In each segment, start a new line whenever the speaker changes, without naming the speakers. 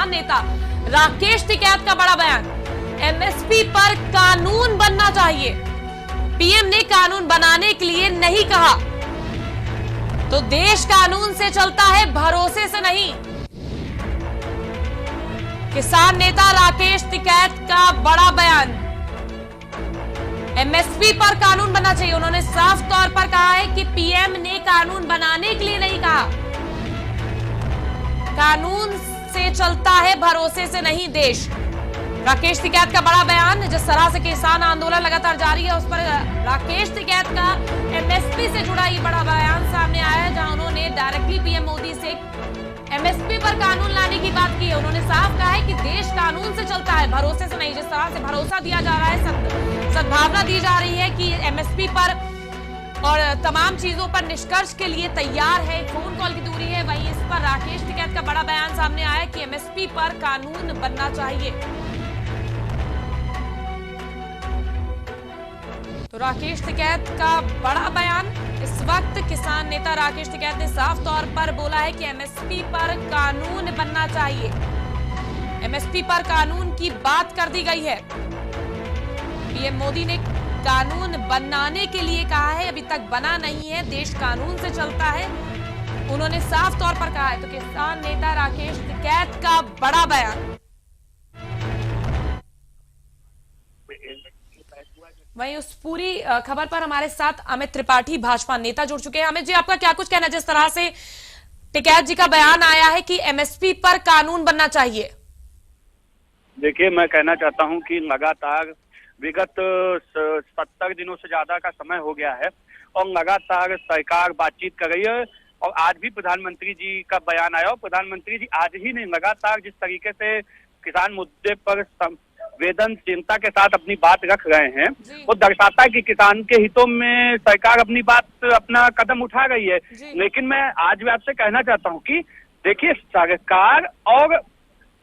किसान नेता राकेश टिकैत का बड़ा बयान। एमएसपी पर कानून बनना चाहिए। पीएम ने कानून बनाने के लिए नहीं कहा, तो देश कानून से चलता है, भरोसे से नहीं। किसान नेता राकेश टिकैत का बड़ा बयान। एमएसपी पर कानून बनना चाहिए। उन्होंने साफ तौर पर कहा है कि पीएम ने कानून बनाने के लिए नहीं कहा, कानून से चलता है, भरोसे से नहीं देश। राकेश टिकैत का बड़ा बयान। जिस तरह से किसान आंदोलन लगातार जारी है, उस पर राकेश टिकैत का एमएसपी से जुड़ा ये बड़ा बयान सामने आया है, जहां उन्होंने डायरेक्टली पीएम मोदी से एमएसपी पर कानून लाने की बात की है। उन्होंने साफ कहा है कि देश कानून से चलता है, भरोसे से नहीं। जिस तरह से भरोसा दिया जा रहा है, सद्भावना दी जा रही है कि एमएसपी पर और तमाम चीजों पर निष्कर्ष के लिए तैयार है, फोन कॉल की दूरी है, वहीं इस पर राकेश टिकैत का बड़ा बयान सामने आया कि एमएसपी पर कानून बनना चाहिए। तो राकेश टिकैत का बड़ा बयान। इस वक्त किसान नेता राकेश टिकैत ने साफ तौर पर बोला है कि एमएसपी पर कानून बनना चाहिए। एमएसपी पर कानून की बात कर दी गई है। पीएम मोदी ने कानून बनाने के लिए कहा है, अभी तक बना नहीं है, देश कानून से चलता है, उन्होंने साफ तौर पर कहा है। तो किसान नेता राकेश टिकैत का बड़ा बयान। वहीं उस पूरी खबर पर हमारे साथ अमित त्रिपाठी भाजपा नेता जुड़ चुके हैं। अमित जी, आपका क्या कुछ कहना है जिस तरह से टिकैत जी का बयान आया है कि एमएसपी पर कानून बनना चाहिए?
देखिए, मैं कहना चाहता हूं कि लगातार विगत 70 दिनों से ज्यादा का समय हो गया है और लगातार सरकार बातचीत कर रही है, और आज भी प्रधानमंत्री जी का बयान आया। और प्रधानमंत्री जी आज ही नहीं, लगातार जिस तरीके से किसान मुद्दे पर संवेदनशीलता के साथ अपनी बात रख रहे हैं, वो दर्शाता है कि किसान के हितों में सरकार अपनी बात, अपना कदम उठा रही है। लेकिन मैं आज भी आपसे कहना चाहता हूं कि देखिए, सरकार और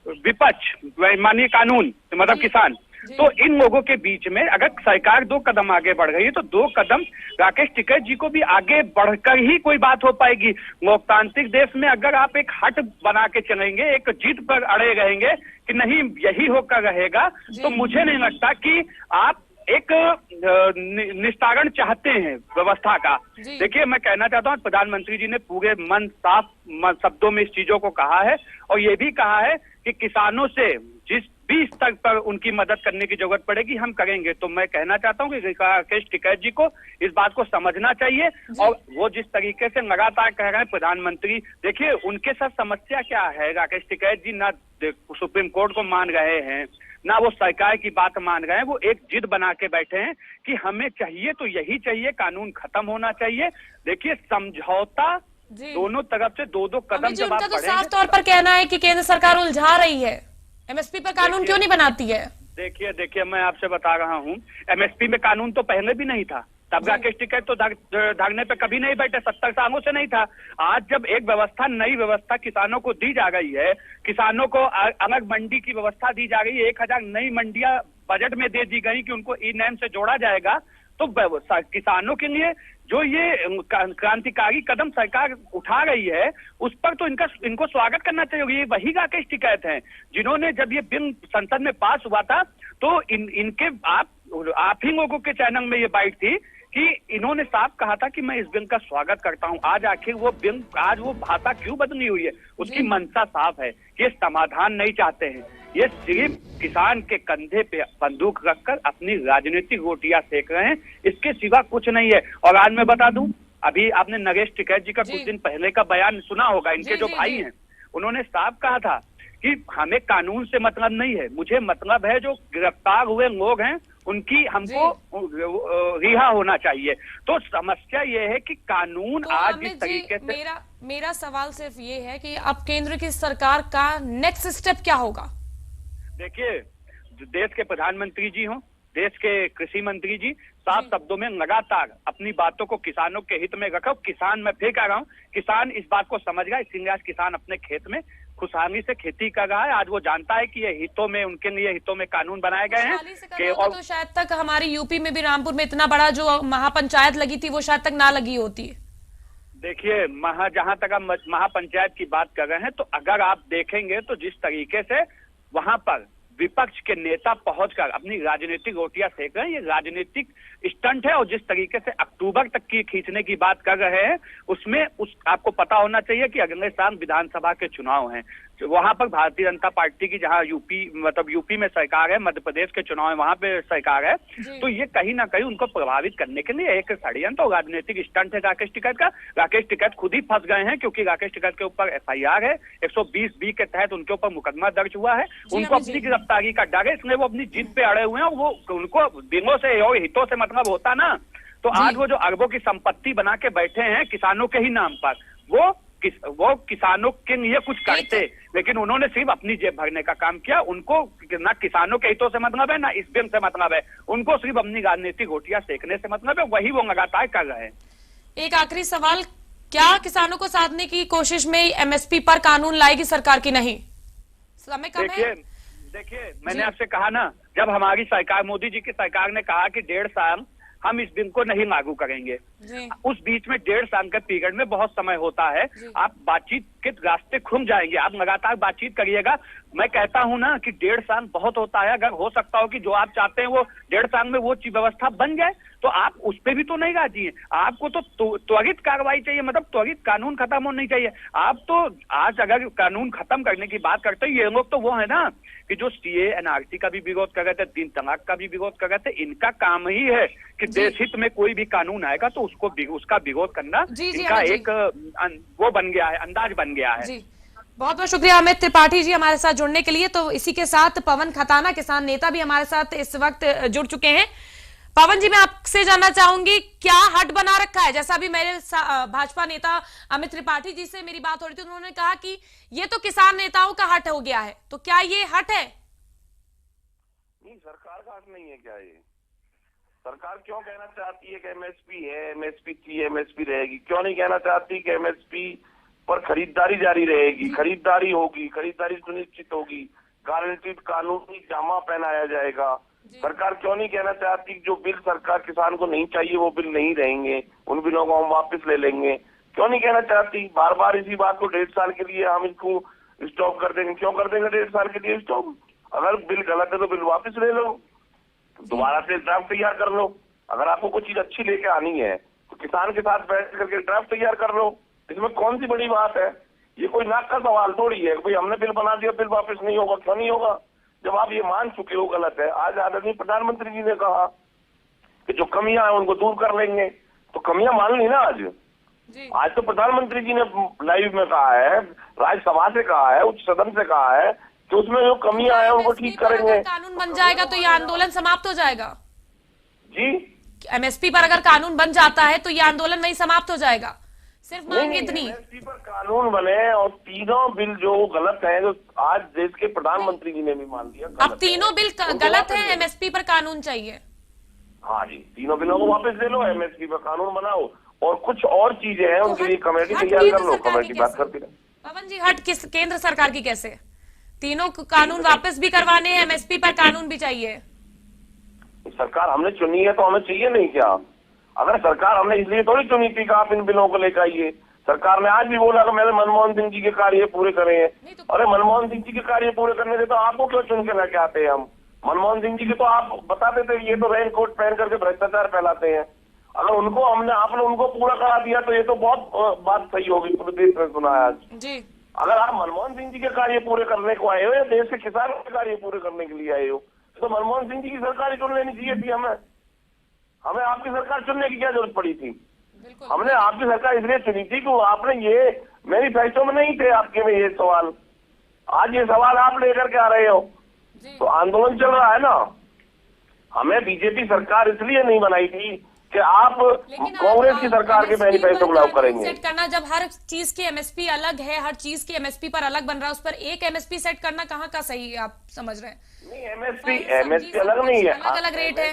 विपक्ष, माननीय कानून मतलब किसान, तो इन लोगों के बीच में अगर सरकार 2 कदम आगे बढ़ रही है, तो 2 कदम राकेश टिकैत जी को भी आगे बढ़कर ही कोई बात हो पाएगी। लोकतांत्रिक देश में अगर आप एक हट बना के चलेंगे, एक जिद पर अड़े रहेंगे कि नहीं यही होकर रहेगा, तो मुझे नहीं लगता कि आप एक निस्तारण चाहते हैं व्यवस्था का। देखिए, मैं कहना चाहता हूँ, प्रधानमंत्री जी ने पूरे मन साफ शब्दों में इस चीजों को कहा है, और ये भी कहा है कि किसानों से जिस भी स्तर पर उनकी मदद करने की जरूरत पड़ेगी, हम करेंगे। तो मैं कहना चाहता हूँ कि राकेश टिकैत जी को इस बात को समझना चाहिए। और वो जिस तरीके से लगातार कह रहे हैं प्रधानमंत्री, देखिए उनके साथ समस्या क्या है, राकेश टिकैत जी ना सुप्रीम कोर्ट को मान रहे हैं, ना वो सरकार की बात मान रहे हैं। वो एक जिद बना के बैठे हैं कि हमें चाहिए तो यही चाहिए, कानून खत्म होना चाहिए। देखिए, समझौता दोनों तरफ से 2-2 कदम जब आप बढ़ेंगे।
तो साफ तौर पर कहना है कि केंद्र सरकार उलझा रही है, एमएसपी पर कानून क्यों नहीं बनाती है?
देखिए, मैं आपसे बता रहा हूँ, एमएसपी में कानून तो पहले भी नहीं था, तब राकेश टिकैत तो धरने पे कभी नहीं बैठे, 70 सालों से नहीं था। आज जब एक व्यवस्था, नई व्यवस्था किसानों को दी जा रही है, किसानों को अलग मंडी की व्यवस्था दी जा रही है, 1000 नई मंडियां बजट में दे दी गई कि उनको ई नैम से जोड़ा जाएगा, तो किसानों के लिए जो ये क्रांतिकारी कदम सरकार उठा रही है, उस पर तो इनको स्वागत करना चाहिए। ये वही राकेश टिकैत हैं जिन्होंने, जब ये बिल संसद में पास हुआ था, तो इनके आप ही लोगों के चैनल में ये बाइट थी कि इन्होंने साफ कहा था कि मैं इस बिल का स्वागत करता हूं। आज आखिर वो बिल, आज वो भाषा क्यों बदली हुई है? उसकी मंशा साफ है, ये समाधान नहीं चाहते हैं, ये सिर्फ किसान के कंधे पे बंदूक रखकर अपनी राजनीतिक रोटियां सेक रहे हैं, इसके सिवा कुछ नहीं है। और आज मैं बता दूं, अभी आपने नरेश टिकैत जी का कुछ दिन पहले का बयान सुना होगा, इनके जो भाई हैं, उन्होंने साफ कहा था कि हमें कानून से मतलब नहीं है, मुझे मतलब है जो गिरफ्तार हुए लोग हैं उनकी हमको रिहा होना चाहिए। तो समस्या ये है कि कानून तो आज इस तरीके से,
मेरा सवाल सिर्फ ये है कि अब केंद्र की सरकार का नेक्स्ट स्टेप क्या होगा?
देखिए, देश के प्रधानमंत्री जी हों, देश के कृषि मंत्री जी साफ शब्दों में लगातार अपनी बातों को किसानों के हित में रखो। किसान, मैं फिर कह रहा हूँ, किसान इस बात को समझ गया, इसीलिए आज किसान अपने खेत में खुशहाली से खेती कर रहा है। आज वो जानता है कि ये हितों में, उनके लिए हितों में कानून बनाए गए हैं
कि और तो शायद तक हमारी यूपी में भी रामपुर में इतना बड़ा जो महापंचायत लगी थी, वो शायद तक ना लगी होती।
देखिए, जहां तक हम महापंचायत की बात कर रहे हैं, तो अगर आप देखेंगे तो जिस तरीके से वहां पर विपक्ष के नेता पहुंचकर अपनी राजनीतिक रोटियां सेक रहे हैं, ये राजनीतिक स्टंट है। और जिस तरीके से अक्टूबर तक की खींचने की बात कर रहे हैं, उसमें आपको पता होना चाहिए कि अगले साल विधानसभा के चुनाव हैं। वहां पर भारतीय जनता पार्टी की जहां यूपी में सरकार है, मध्य प्रदेश के चुनाव है, वहां पे सरकार है, तो ये कहीं ना कहीं उनको प्रभावित करने के लिए एक षड्यंत्र और राजनीतिक स्टंट है राकेश टिकैत का। राकेश टिकैत खुद ही फंस गए हैं, क्योंकि राकेश टिकैत के ऊपर FIR है, 120B के तहत उनके ऊपर मुकदमा दर्ज हुआ है। उनको अपनी गिरफ्तारी का डर है, इसलिए वो अपनी जिद पे अड़े हुए हैं। और वो उनको दिनों से और हितों से मतलब होता ना, तो आज वो जो अरबों की संपत्ति बना के बैठे हैं किसानों के ही नाम पर, वो किसानों के लिए कुछ करते, लेकिन उन्होंने सिर्फ अपनी जेब भरने का काम किया। उनको ना किसानों के हितों से मतलब है, ना इस बिल से मतलब है। उनको सिर्फ अपनी राजनीतिक रोटियां सेकने से मतलब है, वही वो लगातार कर रहे हैं।
एक आखिरी सवाल, क्या किसानों को साधने की कोशिश में MSP पर कानून लाएगी सरकार की नहीं? समय कम है।
देखिए, मैंने आपसे कहा ना, जब हमारी सरकार, मोदी जी की सरकार ने कहा कि 1.5 साल हम इस बिल को नहीं लागू करेंगे, उस बीच में 1.5 साल के पीरियड में बहुत समय होता है। आप बातचीत के रास्ते खुल जाएंगे, आप लगातार बातचीत करिएगा। मैं कहता हूं ना कि 1.5 साल बहुत होता है। अगर हो सकता हो कि जो आप चाहते हैं वो 1.5 साल में वो व्यवस्था बन जाए, तो आप उस पर भी तो नहीं राजी हैं। आपको तो त्वरित कार्रवाई चाहिए, मतलब त्वरित कानून खत्म होना चाहिए। आप तो आज अगर कानून खत्म करने की बात करते हैं, ये लोग तो वो है ना कि जो CA NRC का भी विरोध कर रहे थे, 3 तलाक का भी विरोध कर रहे थे। इनका काम ही है कि देश हित में कोई भी कानून आएगा तो उसका विरोध करना इनका एक वो बन गया है, अंदाज बन गया है।
बहुत बहुत शुक्रिया अमित त्रिपाठी जी हमारे साथ जुड़ने के लिए। तो इसी के साथ पवन खताना, किसान नेता, भी हमारे साथ इस वक्त जुड़ चुके हैं। पवन जी, मैं आपसे जानना चाहूंगी, क्या हट बना रखा है? जैसा भी मेरे भाजपा नेता अमित त्रिपाठी जी से मेरी बात हो रही थी, उन्होंने कहा कि ये तो किसान नेताओं का हट हो गया है, तो क्या ये हट है?
नहीं, सरकार का हट नहीं है। क्या ये सरकार क्यों कहना चाहती है कि MSP है, MSP थी, MSP रहेगी? क्यों नहीं कहना चाहती कि MSP पर खरीदारी जारी रहेगी, खरीदारी होगी, खरीदारी सुनिश्चित होगी, गारंटीड कानूनी जामा पहनाया जाएगा? सरकार क्यों नहीं कहना चाहती जो बिल सरकार किसान को नहीं चाहिए वो बिल नहीं रहेंगे, उन बिलों को हम वापस ले लेंगे? क्यों नहीं कहना चाहती? बार बार इसी बात को 1.5 साल के लिए हम इसको स्टॉप कर देंगे। क्यों कर देंगे 1.5 साल के लिए स्टॉप? अगर बिल गलत है तो बिल वापस ले लो, दोबारा से ड्राफ्ट तैयार कर लो। अगर आपको कोई चीज अच्छी लेके आनी है तो किसान के साथ बैठ करके ड्राफ्ट तैयार कर लो। इसमें कौन सी बड़ी बात है? ये कोई नाक का सवाल थोड़ी है भाई हमने बिल बना दिया, बिल वापस नहीं होगा। क्यों नहीं होगा जब आप ये मान चुके हो गलत है? आज आदरणीय प्रधानमंत्री जी ने कहा कि जो कमियां हैं उनको दूर कर लेंगे, तो कमियां मान ली ना आज तो प्रधानमंत्री जी ने लाइव में कहा है, राज्यसभा से कहा है, उच्च सदन से कहा है कि उसमें जो कमियां हैं उनको ठीक करेंगे।
कानून बन जाएगा तो ये आंदोलन समाप्त हो जाएगा
जी।
MSP पर अगर कानून बन जाता है तो ये आंदोलन वही समाप्त हो जाएगा। सिर्फ मांग इतनी,
MSP पर कानून बने और तीनों बिल जो गलत हैं, जो आज देश के प्रधानमंत्री जी ने भी मान लिया,
अब तीनों बिल गलत है, MSP पर कानून चाहिए।
हाँ जी, तीनों बिलों को वापस ले लो, MSP पर कानून बनाओ और कुछ और चीजें हैं उनके लिए कमेटी तैयार कर लो, कमेटी बात करती है।
पवन जी, हट किस केंद्र सरकार की कैसे? तीनों कानून वापस भी करवाने हैं, MSP पर कानून भी चाहिए।
सरकार हमने चुनी है तो हमें चाहिए नहीं क्या? अगर सरकार हमने इसलिए थोड़ी चुनी थी कि आप इन बिलों को लेकर आइए। सरकार ने आज भी बोला कि मैंने मनमोहन सिंह जी के कार्य पूरे करे हैं। अरे मनमोहन सिंह जी के कार्य पूरे करने से तो आपको क्यों चुन के लेके आते हैं हम? मनमोहन सिंह जी के तो आप बताते थे ये तो रेन कोट पहन करके भ्रष्टाचार फैलाते हैं। अगर उनको आपने उनको पूरा करा दिया तो ये तो बहुत बात सही होगी, पूरे देश में सुना है आज
जी।
अगर आप मनमोहन सिंह जी के कार्य पूरे करने को आए हो या देश के किसानों के कार्य पूरे करने के लिए आए हो, तो मनमोहन सिंह जी की सरकार ही चुन लेनी चाहिए थी। हमें आपकी सरकार चुनने की क्या जरूरत पड़ी थी? हमने आपकी सरकार इसलिए चुनी थी कि आपने ये मैनिफेस्टो में नहीं थे आपके में ये सवाल, आज ये सवाल आप लेकर के आ रहे हो, तो आंदोलन चल रहा है ना। हमें बीजेपी सरकार इसलिए नहीं बनाई थी कि आप कांग्रेस की सरकार के मैनिफेस्टो को लागू करेंगे।
सेट करना, जब हर चीज की MSP अलग है, हर चीज की MSP पर अलग बन रहा है, उस पर एक MSP सेट करना कहाँ का सही है आप समझ रहे हैं?
नहीं, MSP अलग नहीं है,
अलग अलग रेट है।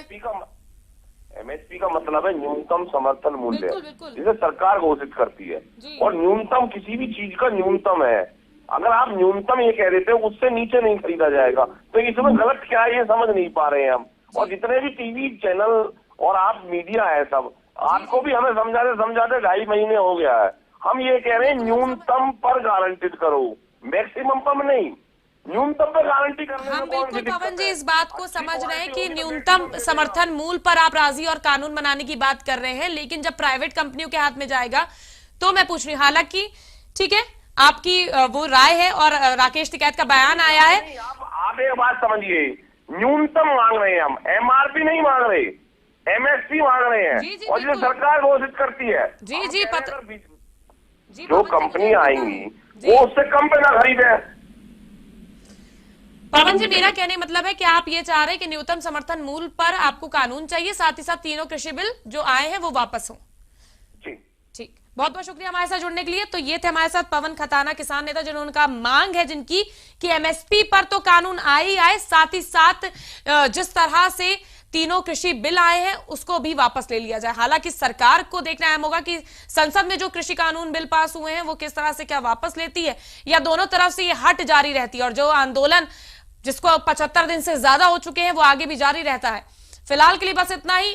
MSP का मतलब है न्यूनतम समर्थन मूल्य, जिसे सरकार घोषित करती है, और न्यूनतम किसी भी चीज का न्यूनतम है। अगर आप न्यूनतम ये कह देते हो उससे नीचे नहीं खरीदा जाएगा, तो इसमें गलत क्या है ये समझ नहीं पा रहे हैं हम। और जितने भी टीवी चैनल और आप मीडिया है सब, आपको भी हमें समझाते 2.5 महीने हो गया है। हम ये कह रहे हैं न्यूनतम पर गारंटीड करो, मैक्सिमम पर नहीं, न्यूनतम पर गारंटी करने में
हम
कौन सी
बिल्कुल
दिक्कत
पवन जी
है?
इस बात को
अच्छी
समझ रहे हैं
क्वालिटी
कि
होगी तो
न्यूनतम
बेचेगा।
समर्थन मूल्य पर आप राजी और कानून बनाने की बात कर रहे हैं, लेकिन जब प्राइवेट कंपनियों के हाथ में जाएगा तो मैं पूछ रही हूँ, हालांकि ठीक है आपकी वो राय है और राकेश टिकैत का बयान आया है।
नहीं, आप एक बात समझिए, न्यूनतम मांग रहे हैं हम, एमआरपी नहीं मांग रहे, एमएसपी मांग रहे हैं।
जी, जी,
और जो
बिल्कुल।
सरकार घोषित करती है,
जी,
हम
जी,
कह रहे
पता-
हैं अगर
जी,
जो
पवन जी,
कंपनी
मुझे
आएंगी
जी।
वो उससे कम पे ना खरीदे।
पवन जी मेरा कहने का मतलब है कि आप ये चाह रहे हैं कि न्यूनतम समर्थन मूल्य पर आपको कानून चाहिए, साथ ही साथ तीनों कृषि बिल जो आए हैं वो वापस हों।
जी,
ठीक, बहुत बहुत शुक्रिया हमारे साथ जुड़ने के लिए। तो ये थे हमारे साथ पवन खताना, किसान नेता, जिन्होंने कहा मांग है जिनकी कि एमएसपी पर तो कानून आए ही आए, साथ ही साथ जिस तरह से तीनों कृषि बिल आए हैं उसको भी वापस ले लिया जाए। हालांकि सरकार को देखना अहम होगा कि संसद में जो कृषि कानून बिल पास हुए हैं वो किस तरह से क्या वापस लेती है, या दोनों तरफ से ये हट जारी रहती है और जो आंदोलन जिसको 75 दिन से ज्यादा हो चुके हैं वो आगे भी जारी रहता है। फिलहाल के लिए बस इतना ही।